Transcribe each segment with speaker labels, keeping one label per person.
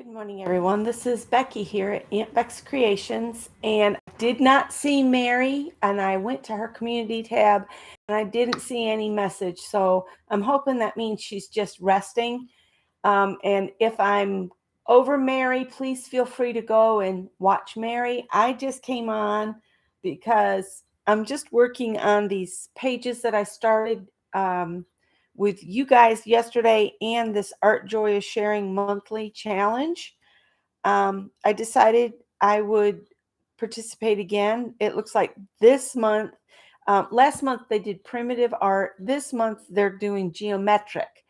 Speaker 1: Good morning, everyone. This is Becky here at Aunt Beck's Creations, and I did not see Mary, and I went to her community tab, and I didn't see any message, so I'm hoping that means she's just resting. And if I'm over Mary, please feel free to go and watch Mary. I just came on because I'm just working on these pages that I started with you guys yesterday and this Art Joy is Sharing monthly challenge. I decided I would participate again. It looks like this month, last month they did primitive art. This month they're doing geometric.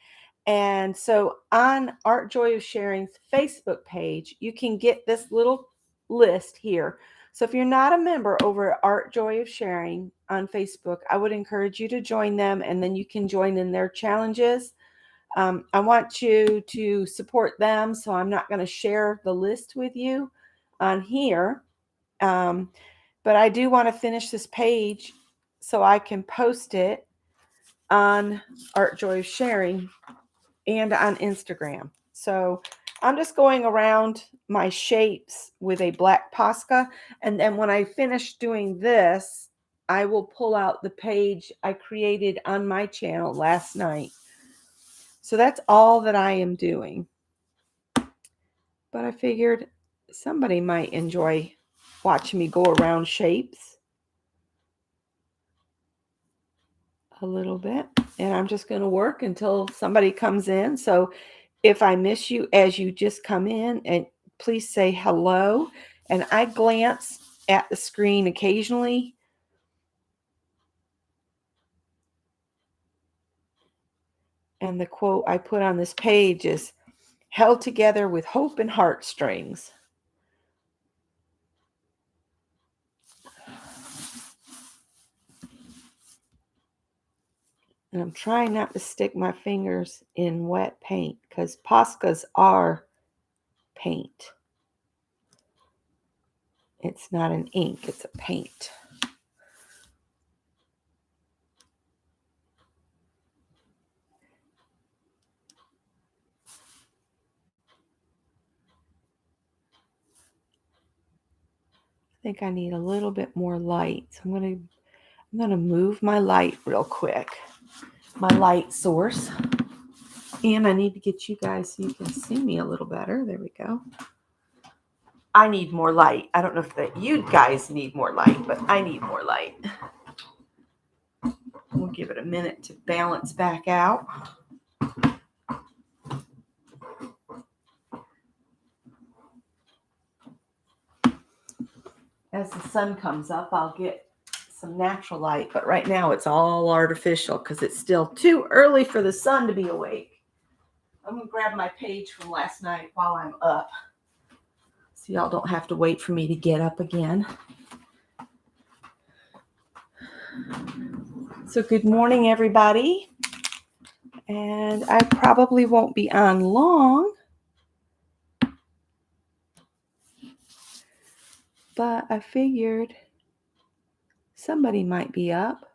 Speaker 1: And so on Art Joy of Sharing's Facebook page, you can get this little list here. So if you're not a member over at Art Joy of Sharing on Facebook, I would encourage you to join them, and then you can join in their challenges. I want you to support them, so I'm not going to share the list with you on here. But I do want to finish this page so I can post it on Art Joy of Sharing and on Instagram. So I'm just going around my shapes with a black Posca. And then when I finish doing this, I will pull out the page I created on my channel last night. So that's all that I am doing. But I figured somebody might enjoy watching me go around shapes a little bit. And I'm just going to work until somebody comes in. So if I miss you as you just come in, and please say hello. And I glance at the screen occasionally. And the quote I put on this page is, "Held together with hope and heartstrings." And I'm trying not to stick my fingers in wet paint because Poscas are paint. It's not an ink, it's a paint. I think I need a little bit more light. So I'm gonna move my light real quick. My light source. And I need to get you guys so you can see me a little better. There we go. I need more light. I don't know if that you guys need more light, but I need more light. We'll give it a minute to balance back out. As the sun comes up, I'll get some natural light, but right now it's all artificial because it's still too early for the sun to be awake. I'm going to grab my page from last night while I'm up, so y'all don't have to wait for me to get up again. So good morning, everybody. And I probably won't be on long, but I figured somebody might be up.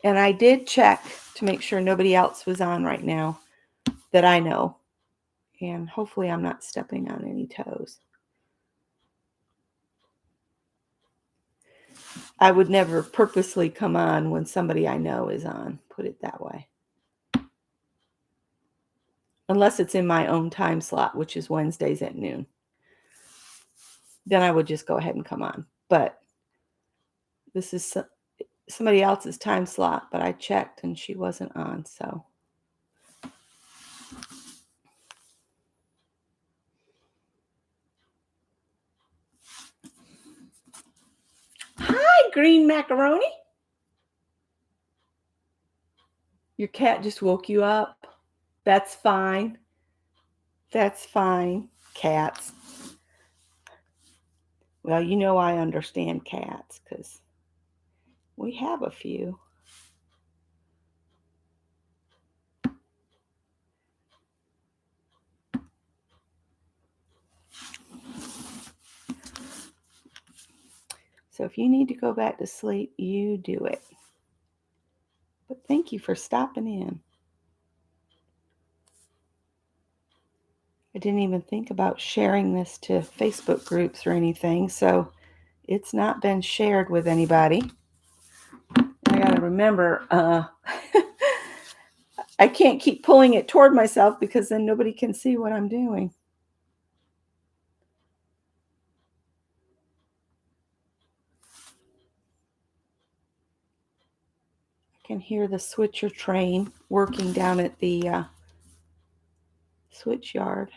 Speaker 1: And I did check to make sure nobody else was on right now that I know. And hopefully I'm not stepping on any toes. I would never purposely come on when somebody I know is on, put it that way. Unless it's in my own time slot, which is Wednesdays at noon. Then I would just go ahead and come on. But this is somebody else's time slot, but I checked and she wasn't on, so. Hi, green macaroni. Your cat just woke you up. That's fine. That's fine, cats. Well, you know I understand cats because we have a few. So if you need to go back to sleep, you do it. But thank you for stopping in. I didn't even think about sharing this to Facebook groups or anything, so it's not been shared with anybody. I gotta remember, I can't keep pulling it toward myself because then nobody can see what I'm doing. I can hear the switcher train working down at the switch yard.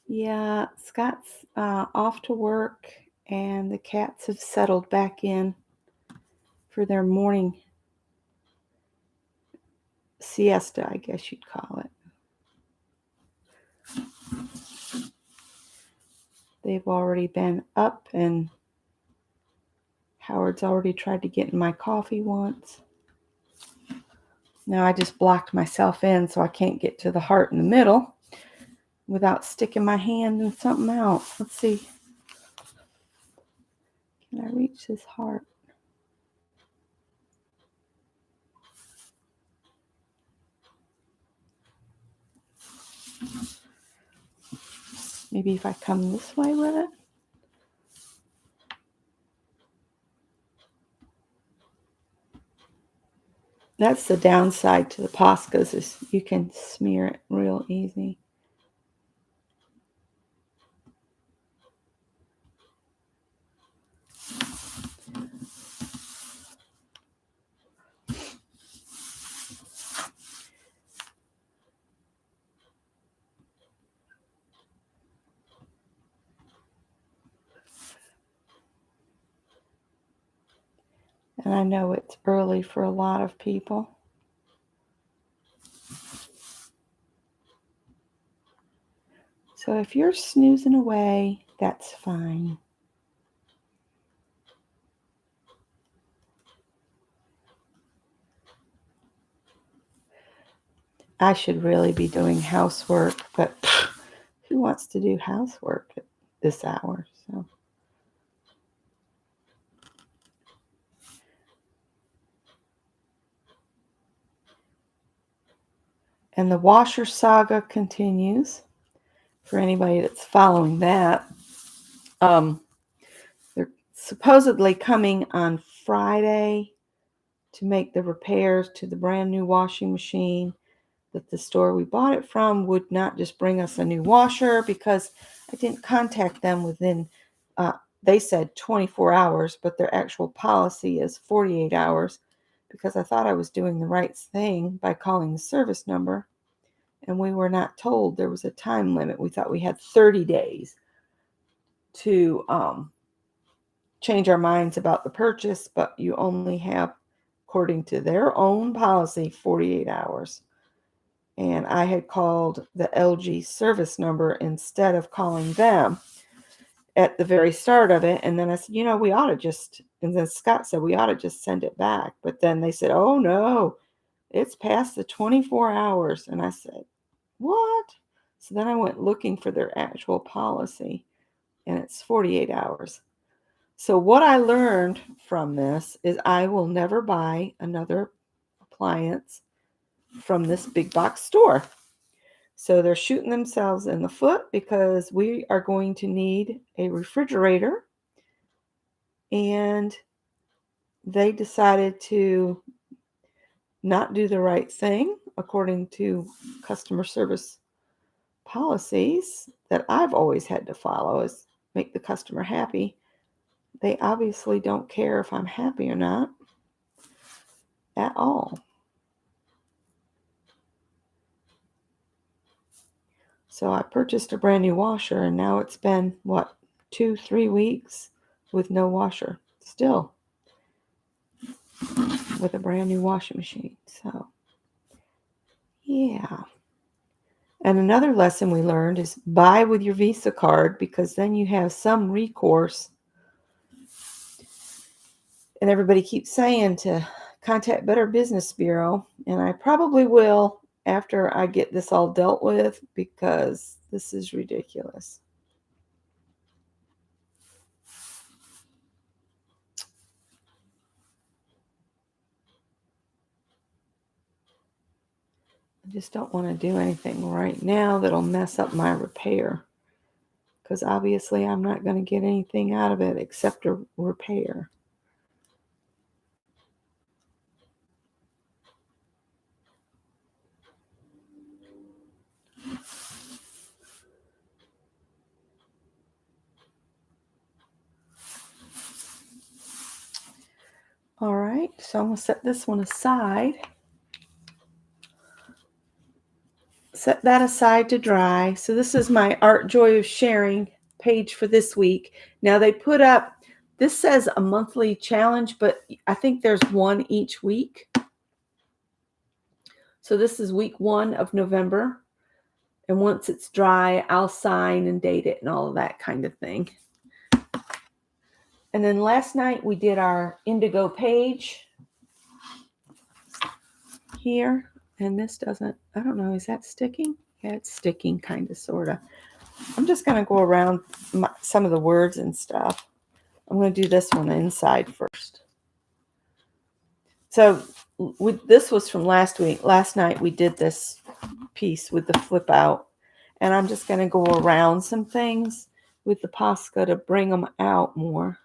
Speaker 1: Yeah, Scott's off to work, and the cats have settled back in for their morning siesta, I guess you'd call it. They've already been up, and Howard's already tried to get in my coffee once. Now I just blocked myself in so I can't get to the heart in the middle without sticking my hand in something else. Let's see. Can I reach this heart? Maybe if I come this way with it. That's the downside to the Poscas, is you can smear it real easy. And I know it's early for a lot of people. So if you're snoozing away, that's fine. I should really be doing housework, but who wants to do housework at this hour? So. And the washer saga continues for anybody that's following that. They're supposedly coming on Friday to make the repairs to the brand new washing machine. That the store we bought it from would not just bring us a new washer, because I didn't contact them within, they said 24 hours, but their actual policy is 48 hours, because I thought I was doing the right thing by calling the service number, and we were not told there was a time limit. We thought we had 30 days to change our minds about the purchase, but you only have, according to their own policy, 48 hours. And I had called the LG service number instead of calling them at the very start of it. And then I said, we ought to just, and then Scott said, we ought to just send it back. But then they said, oh no, it's past the 24 hours. And I said, what? So then I went looking for their actual policy, and it's 48 hours. So what I learned from this is I will never buy another appliance from this big box store. So they're shooting themselves in the foot, because we are going to need a refrigerator, and they decided to not do the right thing according to customer service policies that I've always had to follow, is make the customer happy. They obviously don't care if I'm happy or not at all. So I purchased a brand new washer, and now it's been, 2-3 weeks with no washer. Still with a brand new washing machine. So, yeah. And another lesson we learned is buy with your Visa card, because then you have some recourse. And everybody keeps saying to contact Better Business Bureau, and I probably will after I get this all dealt with, because this is ridiculous. I just don't want to do anything right now that'll mess up my repair, because obviously I'm not going to get anything out of it except a repair. All right, so I'm going to set this one aside. Set that aside to dry. So this is my Art Joy of Sharing page for this week. Now they put up, this says a monthly challenge, but I think there's one each week. So this is week 1 of November. And once it's dry, I'll sign and date it and all of that kind of thing. And then last night we did our indigo page here. And this doesn't, I don't know, is that sticking? Yeah, it's sticking kind of, sort of. I'm just going to go around some of the words and stuff. I'm going to do this one inside first. So this was from last week. Last night we did this piece with the flip out. And I'm just going to go around some things with the Posca to bring them out more.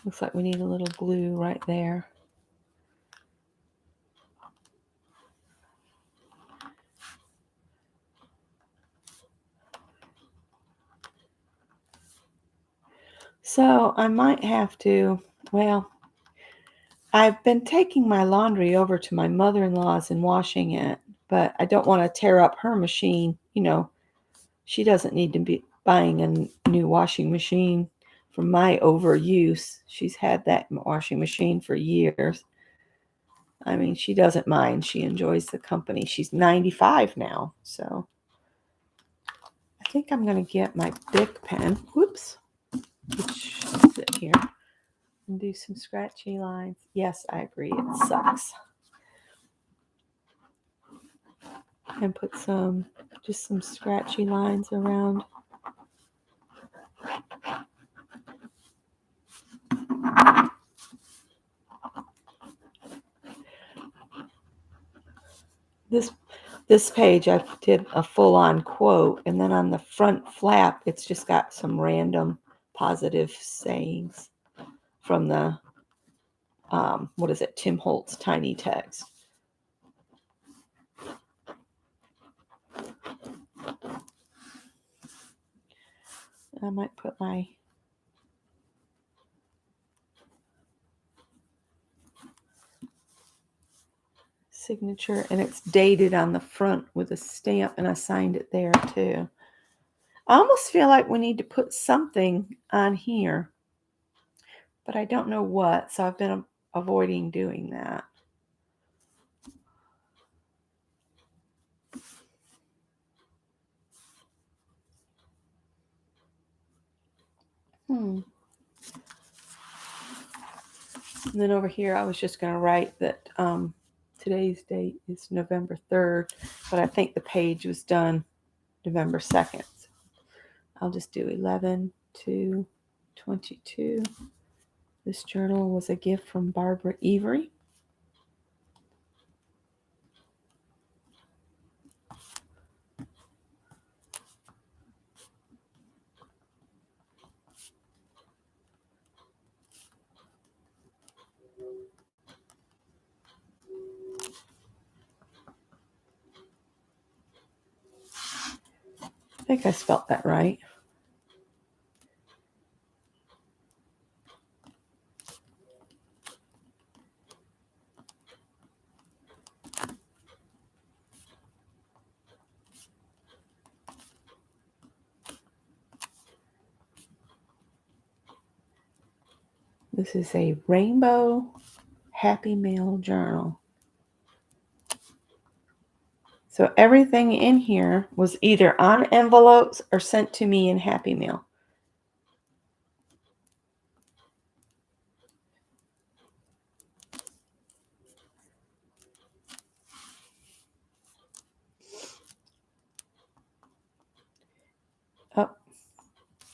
Speaker 1: Looks like we need a little glue right there. So I might have to, well, I've been taking my laundry over to my mother-in-law's and washing it, but I don't want to tear up her machine. You know, she doesn't need to be buying a new washing machine from my overuse. She's had that washing machine for years. I mean, she doesn't mind. She enjoys the company. She's 95 now, so I think I'm going to get my Bic pen. Whoops. Which is it here? And do some scratchy lines. Yes, I agree. It sucks. And put just some scratchy lines around. This page, I did a full-on quote, and then on the front flap, it's just got some random positive sayings from the, what is it, Tim Holtz Tiny Text. I might put my signature, and it's dated on the front with a stamp, and I signed it there too. I almost feel like we need to put something on here, but I don't know what, so I've been avoiding doing that. And then over here, I was just going to write that today's date is November 3rd, but I think the page was done November 2nd. I'll just do 11/2/22. This journal was a gift from Barbara Avery. I think I spelt that right. This is a rainbow Happy Mail journal. So everything in here was either on envelopes or sent to me in Happy Mail.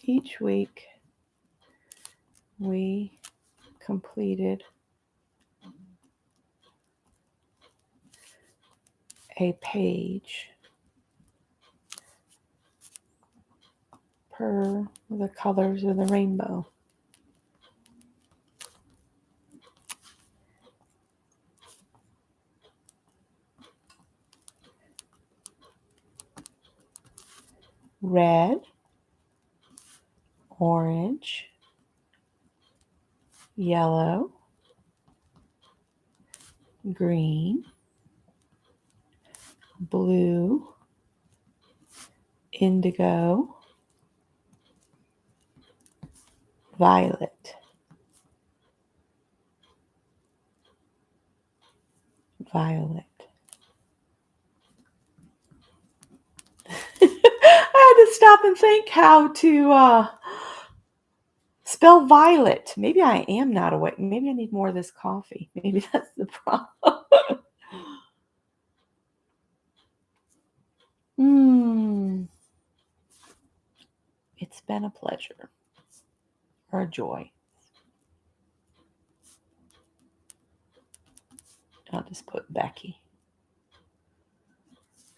Speaker 1: Each week we completed a page per the colors of the rainbow. Red, orange, yellow, green, blue, indigo, violet, violet. I had to stop and think how to spell violet. Maybe I am not awake. Maybe I need more of this coffee. Maybe that's the problem. It's been a pleasure or a joy. I'll just put Becky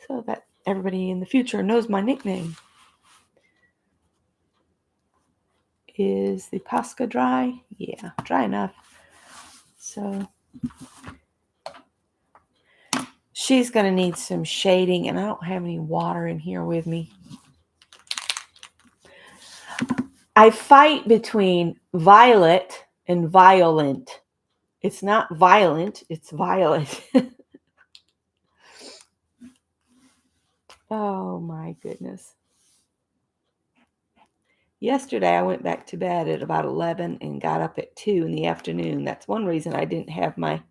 Speaker 1: so that everybody in the future knows my nickname. Is the Posca dry? Yeah, dry enough. So she's going to need some shading, and I don't have any water in here with me. I fight between violet and violent. It's not violent, it's violet. Oh my goodness. Yesterday I went back to bed at about 11 and got up at 2 in the afternoon. That's one reason I didn't have my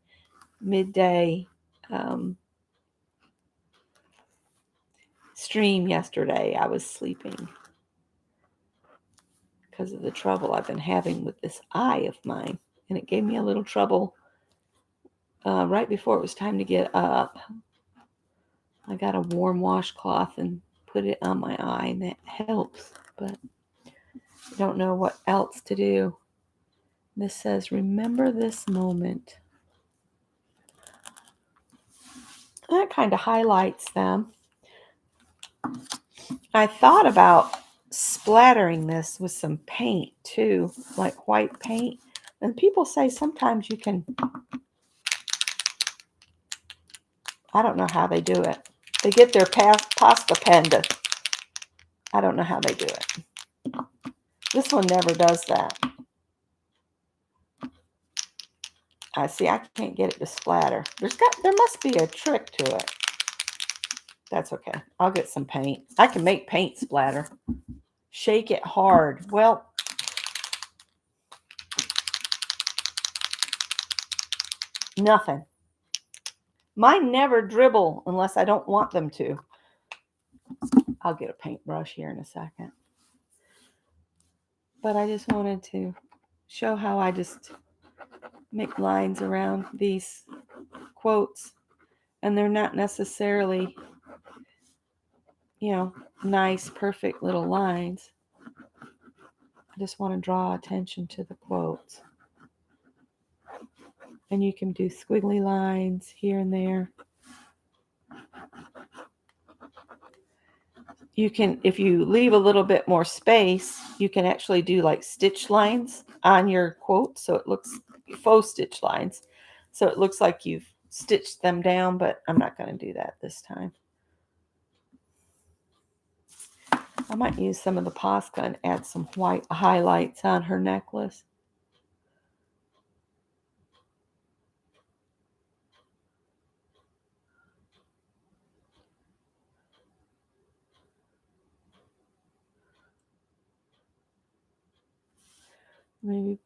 Speaker 1: midday stream yesterday. I was sleeping because of the trouble I've been having with this eye of mine. And it gave me a little trouble right before it was time to get up. I got a warm washcloth and put it on my eye, and that helps. But I don't know what else to do. This says, remember this moment. That kind of highlights them. I thought about splattering this with some paint too, like white paint. And people say sometimes you can, I don't know how they do it. They get their pasta pen to, I don't know how they do it. This one never does that. I see, I can't get it to splatter. There must be a trick to it. That's okay. I'll get some paint. I can make paint splatter. Shake it hard. Well, nothing. Mine never dribble unless I don't want them to. I'll get a paintbrush here in a second. But I just wanted to show how I just make lines around these quotes. And they're not necessarily, nice, perfect little lines. I just want to draw attention to the quotes. And you can do squiggly lines here and there. You can, if you leave a little bit more space, you can actually do like stitch lines on your quote. So it looks faux stitch lines. So it looks like you've stitched them down, but I'm not going to do that this time. I might use some of the Posca and add some white highlights on her necklace. Maybe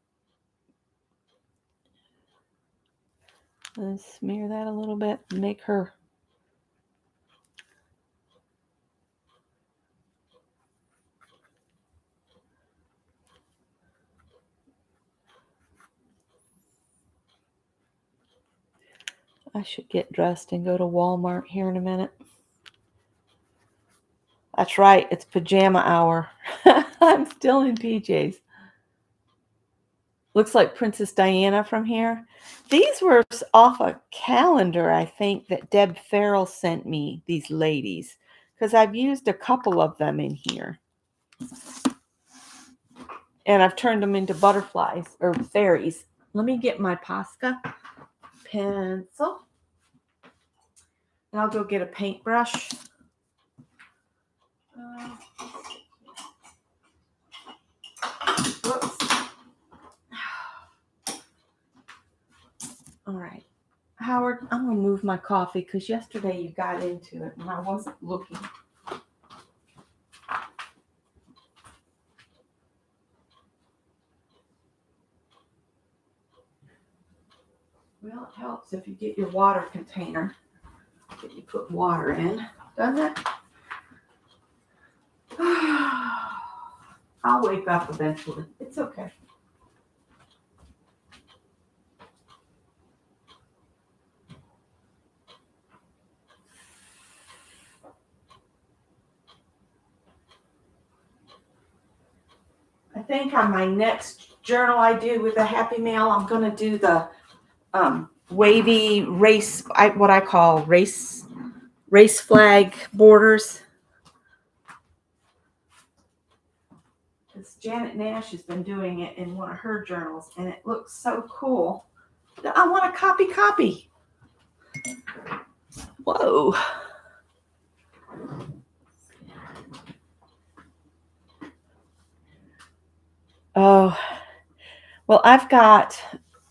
Speaker 1: Let's smear that a little bit and make her. I should get dressed and go to Walmart here in a minute. That's right, it's pajama hour. I'm still in PJs. Looks like Princess Diana from here. These were off a calendar, I think, that Deb Farrell sent me, these ladies, because I've used a couple of them in here. And I've turned them into butterflies or fairies. Let me get my Posca pencil. And I'll go get a paintbrush. Whoops. All right. Howard, I'm going to move my coffee because yesterday you got into it and I wasn't looking. Well, it helps if you get your water container that you put water in, doesn't it? I'll wake up eventually. It's okay. I think on my next journal I do with the Happy Mail, I'm going to do the wavy race, what I call race flag borders. Because Janet Nash has been doing it in one of her journals, and it looks so cool. I want a copy. Whoa. Oh, well, I've got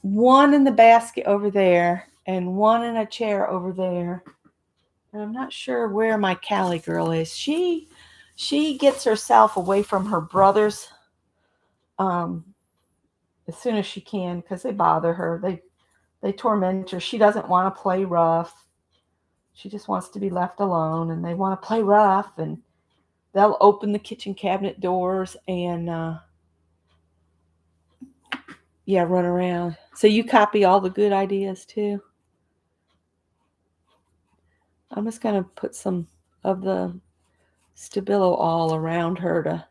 Speaker 1: one in the basket over there and one in a chair over there. And I'm not sure where my Cali girl is. She gets herself away from her brothers as soon as she can because they bother her. They torment her. She doesn't want to play rough. She just wants to be left alone, and they want to play rough, and they'll open the kitchen cabinet doors and run around. So you copy all the good ideas too? I'm just going to put some of the Stabilo all around her to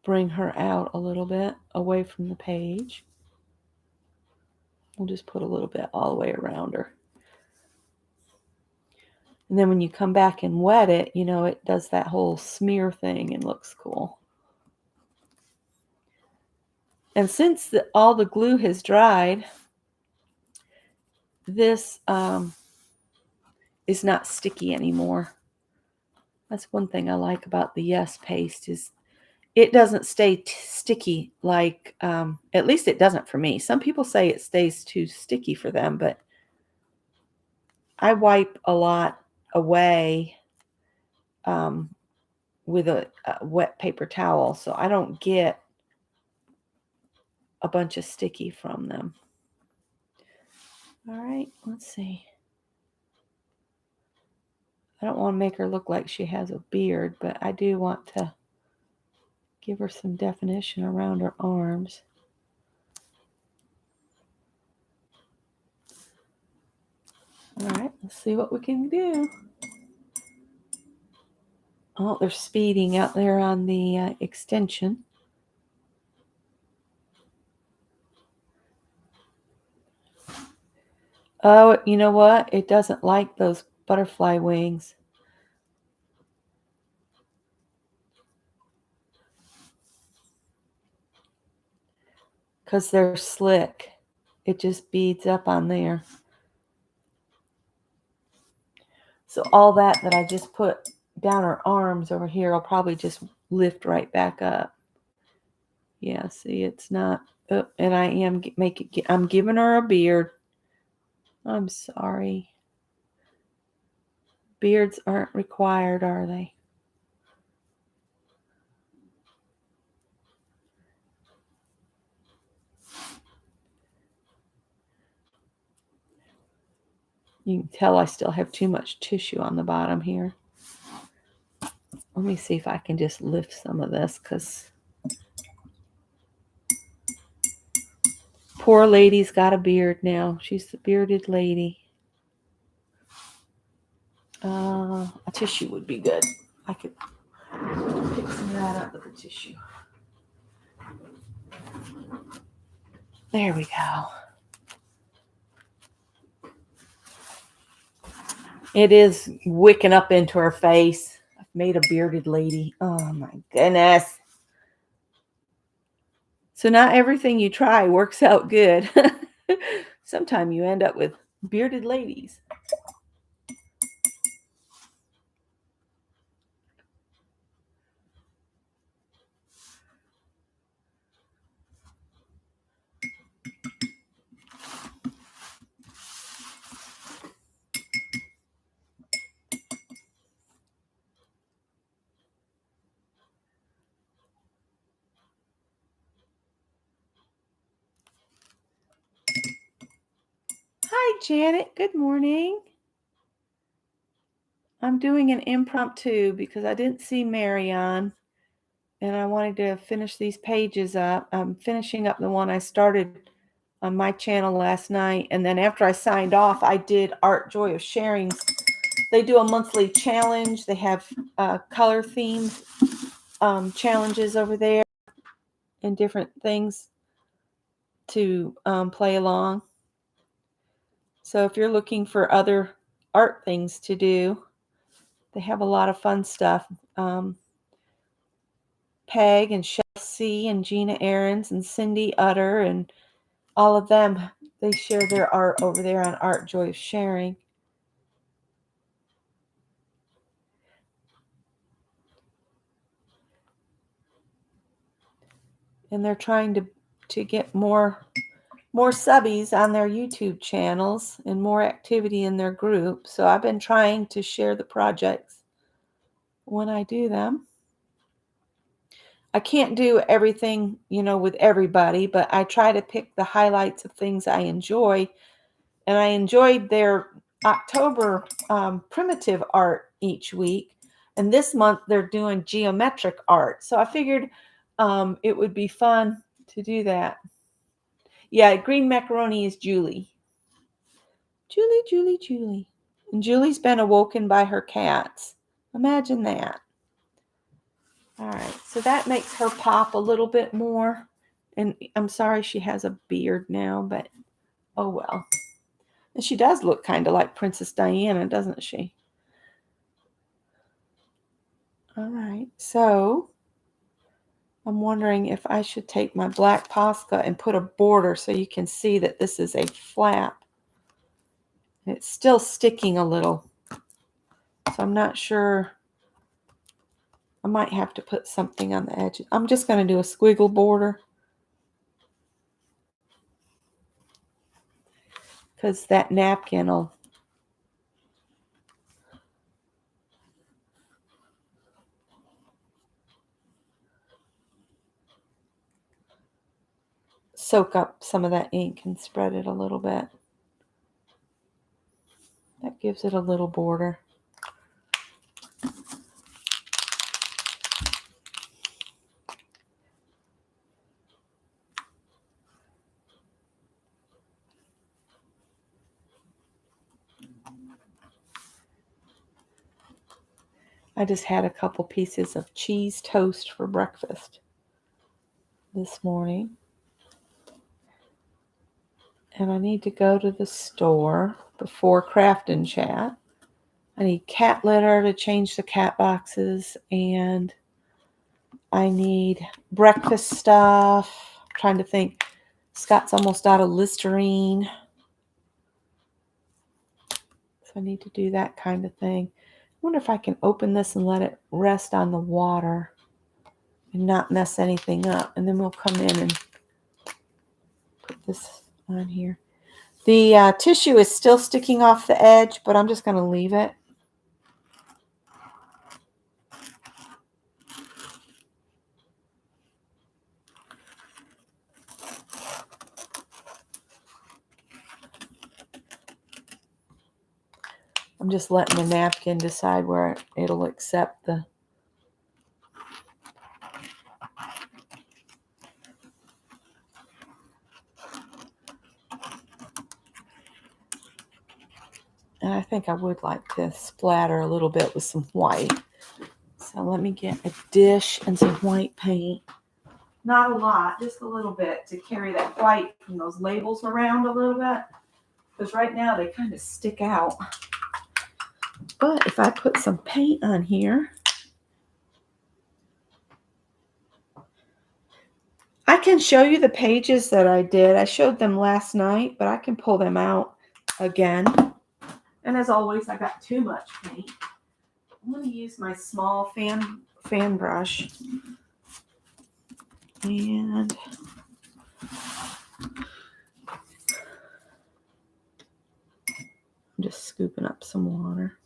Speaker 1: bring her out a little bit away from the page. We'll just put a little bit all the way around her. And then when you come back and wet it, it does that whole smear thing and looks cool. And since all the glue has dried, this is not sticky anymore. That's one thing I like about the Yes paste is it doesn't stay sticky like, at least it doesn't for me. Some people say it stays too sticky for them, but I wipe a lot away with a wet paper towel, so I don't get a bunch of sticky from them. All right, let's see. I don't want to make her look like she has a beard, but I do want to give her some definition around her arms. All right, let's see what we can do. Oh, they're speeding out there on the extension. Oh, you know what? It doesn't like those butterfly wings. Because they're slick. It just beads up on there. So all that I just put down her arms over here, I'll probably just lift right back up. Yeah, see, it's not. Oh, and I am I'm giving her a beard. I'm sorry. Beards aren't required, are they? You can tell I still have too much tissue on the bottom here. Let me see if I can just lift some of this, because poor lady's got a beard now. She's the bearded lady. A tissue would be good. I could pick some of that up with a tissue. There we go. It is wicking up into her face. I've made a bearded lady. Oh my goodness. So not everything you try works out good. Sometimes you end up with bearded ladies. Hi, Janet. Good morning. I'm doing an impromptu because I didn't see Mary on, and I wanted to finish these pages up. I'm finishing up the one I started on my channel last night, and then after I signed off, I did Art Joy of Sharing. They do a monthly challenge. They have color themed challenges over there and different things to play along. So if you're looking for other art things to do, they have a lot of fun stuff. Peg and Chelsea and Gina Ahrens and Cindy Utter and all of them, they share their art over there on Art Joy of Sharing. And they're trying to get more subbies on their YouTube channels and more activity in their group. So I've been trying to share the projects when I do them. I can't do everything, with everybody, but I try to pick the highlights of things I enjoy. And I enjoyed their October primitive art each week. And this month they're doing geometric art. So I figured it would be fun to do that. Yeah, green macaroni is Julie. Julie. And Julie's been awoken by her cats. Imagine that. All right, so that makes her pop a little bit more. And I'm sorry she has a beard now, but oh well. And she does look kind of like Princess Diana, doesn't she? All right, so I'm wondering if I should take my black Posca and put a border so you can see that this is a flap. It's still sticking a little, so I'm not sure. I might have to put something on the edge. I'm just going to do a squiggle border because that napkin will soak up some of that ink and spread it a little bit. That gives it a little border. I just had a couple pieces of cheese toast for breakfast this morning. And I need to go to the store before craft and chat. I need cat litter to change the cat boxes, and I need breakfast stuff. I'm trying to think. Scott's almost out of Listerine. So I need to do that kind of thing. I wonder if I can open this and let it rest on the water and not mess anything up. And then we'll come in and put this on here. The tissue is still sticking off the edge, but I'm just going to leave it. I'm just letting the napkin decide where it'll accept the. And I think I would like to splatter a little bit with some white. So let me get a dish and some white paint. Not a lot, just a little bit to carry that white from those labels around a little bit. Because right now they kind of stick out. But if I put some paint on here, I can show you the pages that I did. I showed them last night, but I can pull them out again. And as always, I got too much paint. I'm going to use my small fan brush. And I'm just scooping up some water.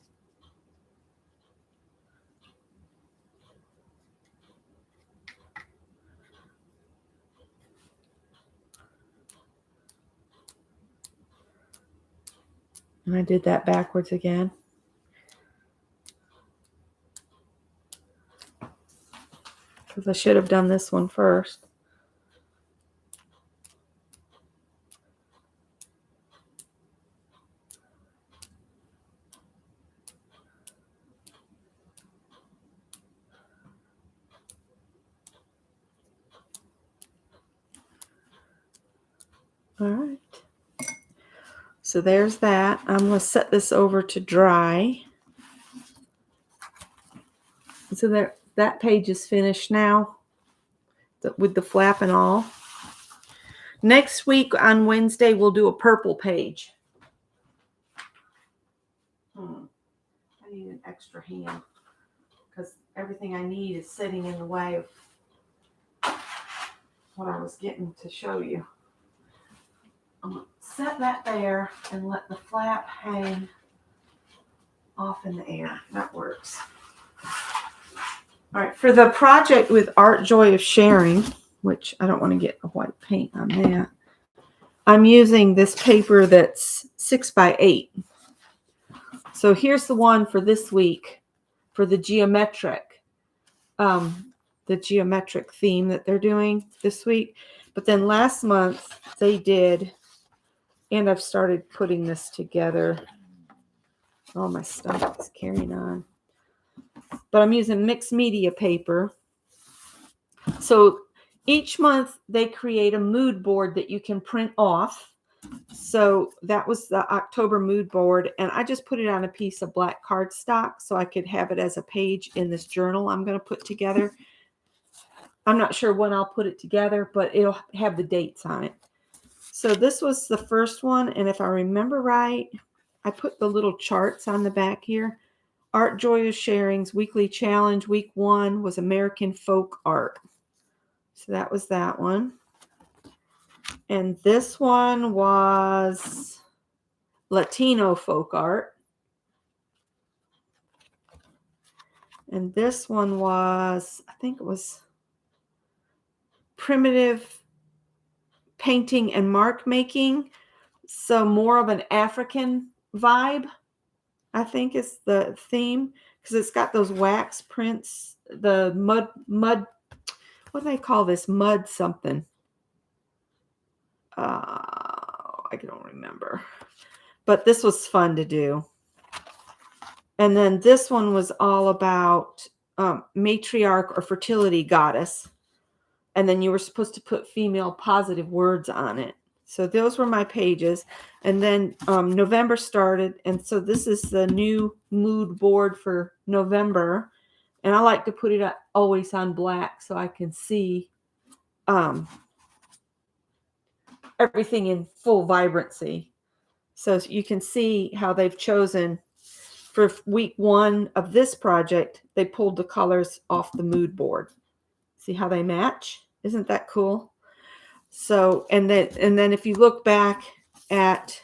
Speaker 1: And I did that backwards again. Because I should have done this one first. All right. So there's that. I'm going to set this over to dry. So that page is finished now with the flap and all. Next week on Wednesday, we'll do a purple page. I need an extra hand because everything I need is sitting in the way of what I was getting to show you. I'm going to set that there and let the flap hang off in the air. That works. All right, for the project with Art Joy of Sharing, which I don't want to get a white paint on that, I'm using this paper that's 6x8. So here's the one for this week for the geometric theme that they're doing this week. But then last month they did, and I've started putting this together. Oh, my stomach is carrying on. But I'm using mixed media paper. So each month they create a mood board that you can print off. So that was the October mood board, and I just put it on a piece of black cardstock so I could have it as a page in this journal I'm going to put together. I'm not sure when I'll put it together, but it'll have the dates on it. So this was the first one, and if I remember right, I put the little charts on the back here. Art Joy of Sharing's weekly challenge, week 1 was American folk art. So that was that one. And this one was Latino folk art. And this one was, I think it was primitive painting and mark making. So more of an African vibe, I think is the theme, because it's got those wax prints, the mud, what do they call this? Mud something. I don't remember. But this was fun to do. And then this one was all about matriarch or fertility goddess. And then you were supposed to put female positive words on it. So those were my pages. And then November started. And so this is the new mood board for November. And I like to put it always on black so I can see everything in full vibrancy. So you can see how they've chosen for week 1 of this project. They pulled the colors off the mood board. See how they match? Isn't that cool? So, and then if you look back at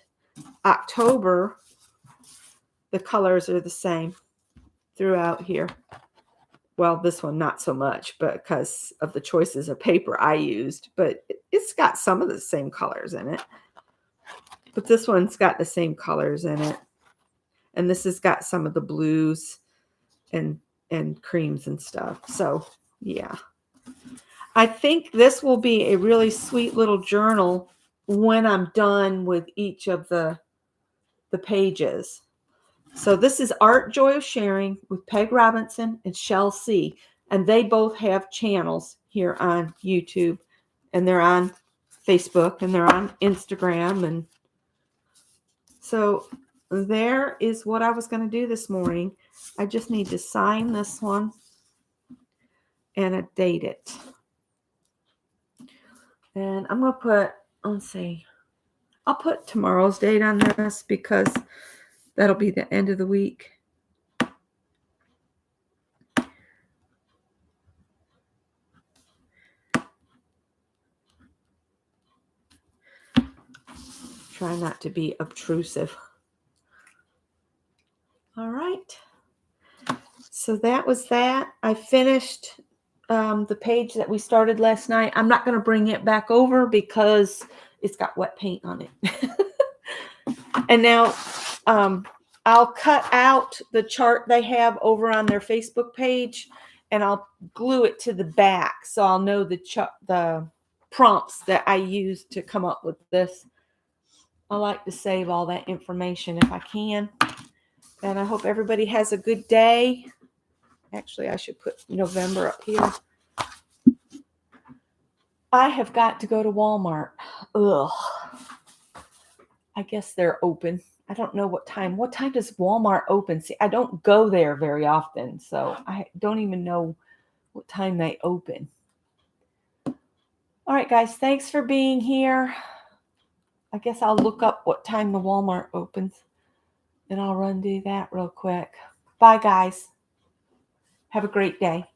Speaker 1: October, the colors are the same throughout here. Well, this one not so much, but because of the choices of paper I used, but it's got some of the same colors in it. But this one's got the same colors in it. And this has got some of the blues and creams and stuff. So yeah, I think this will be a really sweet little journal when I'm done with each of the pages. So this is Art Joy of Sharing with Peg Robinson and Shel C. And they both have channels here on YouTube, and they're on Facebook, and they're on Instagram. And so there is what I was going to do this morning. I just need to sign this one and date it. And I'm going to put, let's see, I'll put tomorrow's date on this because that'll be the end of the week. Try not to be obtrusive. All right. So that was that. I finished the page that we started last night. I'm not going to bring it back over because it's got wet paint on it. And now I'll cut out the chart they have over on their Facebook page, and I'll glue it to the back so I'll know the prompts that I used to come up with this. I like to save all that information if I can. And I hope everybody has a good day. Actually, I should put November up here. I have got to go to Walmart. Ugh. I guess they're open. I don't know what time. What time does Walmart open? See, I don't go there very often, so I don't even know what time they open. All right, guys, thanks for being here. I guess I'll look up what time the Walmart opens, and I'll run do that real quick. Bye, guys. Have a great day.